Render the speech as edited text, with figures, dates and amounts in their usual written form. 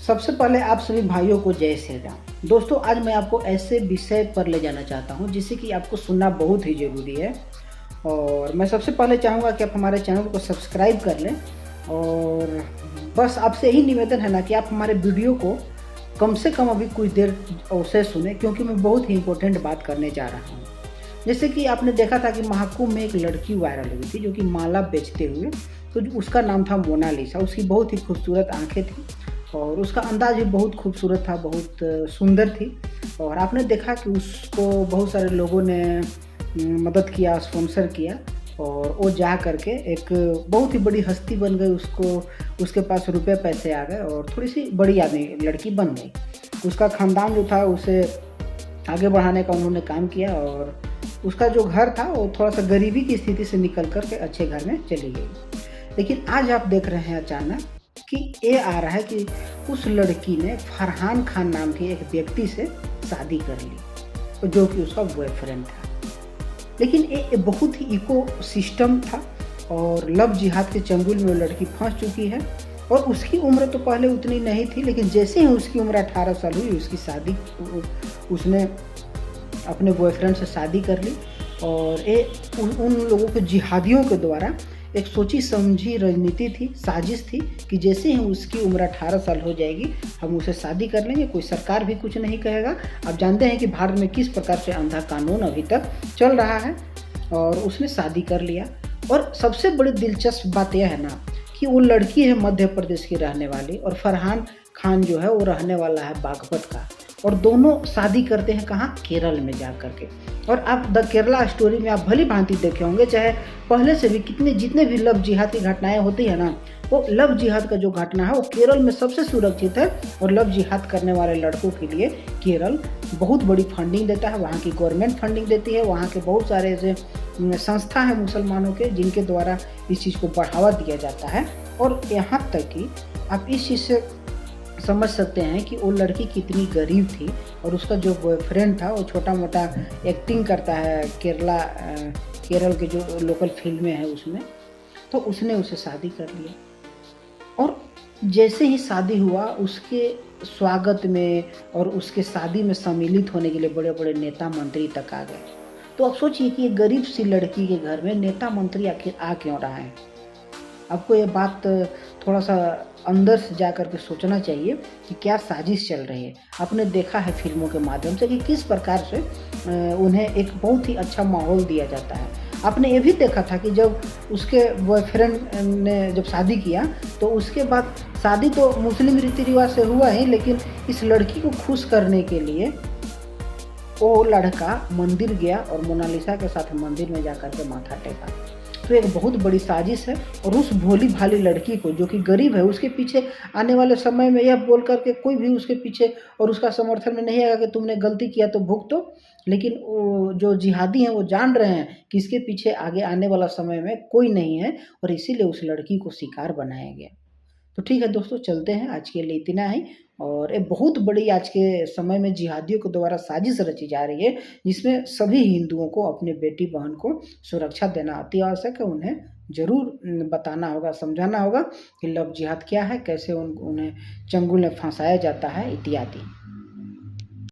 सबसे पहले आप सभी भाइयों को जय श्री राम। दोस्तों, आज मैं आपको ऐसे विषय पर ले जाना चाहता हूं जिससे कि आपको सुनना बहुत ही ज़रूरी है। और मैं सबसे पहले चाहूँगा कि आप हमारे चैनल को सब्सक्राइब कर लें। और बस आपसे यही निवेदन है ना कि आप हमारे वीडियो को कम से कम अभी कुछ देर अवश्य सुने, क्योंकि मैं बहुत ही इम्पोर्टेंट बात करने जा रहा हूँ। जैसे कि आपने देखा था कि महाकुंभ में एक लड़की वायरल हुई थी जो कि माला बेचते हुए, तो उसका नाम था मोनालिसा। उसकी बहुत ही खूबसूरत आंखें थी और उसका अंदाज भी बहुत खूबसूरत था, बहुत सुंदर थी। और आपने देखा कि उसको बहुत सारे लोगों ने मदद किया, स्पॉन्सर किया, और वो जा करके एक बहुत ही बड़ी हस्ती बन गई। उसके पास रुपए पैसे आ गए और थोड़ी सी बड़ी आदमी लड़की बन गई। उसका ख़ानदान जो था उसे आगे बढ़ाने का उन्होंने काम किया और उसका जो घर था वो थोड़ा सा गरीबी की स्थिति से निकल कर के अच्छे घर में चली गई। लेकिन आज आप देख रहे हैं अचानक कि ये आ रहा है कि उस लड़की ने फरहान खान नाम के एक व्यक्ति से शादी कर ली, जो कि उसका बॉयफ्रेंड था। लेकिन ये बहुत ही इको सिस्टम था और लव जिहाद के चंगुल में वो लड़की फंस चुकी है। और उसकी उम्र तो पहले उतनी नहीं थी, लेकिन जैसे ही उसकी उम्र 18 साल हुई उसकी शादी, उसने अपने बॉयफ्रेंड से शादी कर ली। और ये उन लोगों के जिहादियों के द्वारा एक सोची समझी रणनीति थी, साजिश थी कि जैसे ही उसकी उम्र 18 साल हो जाएगी हम उसे शादी कर लेंगे, कोई सरकार भी कुछ नहीं कहेगा। आप जानते हैं कि भारत में किस प्रकार से अंधा कानून अभी तक चल रहा है। और उसने शादी कर लिया। और सबसे बड़ी दिलचस्प बात यह है ना कि वो लड़की है मध्य प्रदेश की रहने वाली और फरहान खान जो है वो रहने वाला है बागपत का। और दोनों शादी करते हैं कहाँ? केरल में जा करके। और आप द केरला स्टोरी में आप भली भांति देखे होंगे, चाहे पहले से भी जितने भी लव जिहाद की घटनाएं होती है ना, वो लव जिहाद का जो घटना है वो केरल में सबसे सुरक्षित है। और लव जिहाद करने वाले लड़कों के लिए केरल बहुत बड़ी फंडिंग देता है, वहाँ की गवर्नमेंट फंडिंग देती है। वहाँ के बहुत सारे ऐसे संस्था है मुसलमानों के जिनके द्वारा इस चीज़ को बढ़ावा दिया जाता है। और यहाँ तक कि आप इस चीज़ से समझ सकते हैं कि वो लड़की कितनी गरीब थी और उसका जो बॉयफ्रेंड था वो छोटा मोटा एक्टिंग करता है केरल के जो लोकल फिल्में हैं उसमें, तो उसने उसे शादी कर लिया। और जैसे ही शादी हुआ उसके स्वागत में और उसके शादी में सम्मिलित होने के लिए बड़े बड़े नेता मंत्री तक आ गए। तो आप सोचिए कि एक गरीब सी लड़की के घर में नेता मंत्री आखिर आ क्यों रहा है? आपको ये बात थोड़ा सा अंदर से जा कर के सोचना चाहिए कि क्या साजिश चल रही है। आपने देखा है फिल्मों के माध्यम से कि किस प्रकार से उन्हें एक बहुत ही अच्छा माहौल दिया जाता है। आपने ये भी देखा था कि जब उसके बॉयफ्रेंड ने जब शादी किया तो उसके बाद शादी तो मुस्लिम रीति रिवाज से हुआ ही, लेकिन इस लड़की को खुश करने के लिए वो लड़का मंदिर गया और मोनालिसा के साथ मंदिर में जा कर के माथा टेका। तो एक बहुत बड़ी साजिश है। और उस भोली भाली लड़की को जो कि गरीब है, उसके पीछे आने वाले समय में यह बोल करके कोई भी उसके पीछे और उसका समर्थन में नहीं आएगा कि तुमने गलती किया तो भुगतो। लेकिन वो जो जिहादी हैं वो जान रहे हैं कि इसके पीछे आगे आने वाला समय में कोई नहीं है, और इसीलिए उस लड़की को शिकार बनाया गया। तो ठीक है दोस्तों, चलते हैं, आज के लिए इतना ही। और ये बहुत बड़ी आज के समय में जिहादियों के द्वारा साजिश रची जा रही है, जिसमें सभी हिंदुओं को अपने बेटी बहन को सुरक्षा देना अति आवश्यक है। उन्हें ज़रूर बताना होगा, समझाना होगा कि लव जिहाद क्या है, कैसे उन्हें चंगुल में फंसाया जाता है इत्यादि।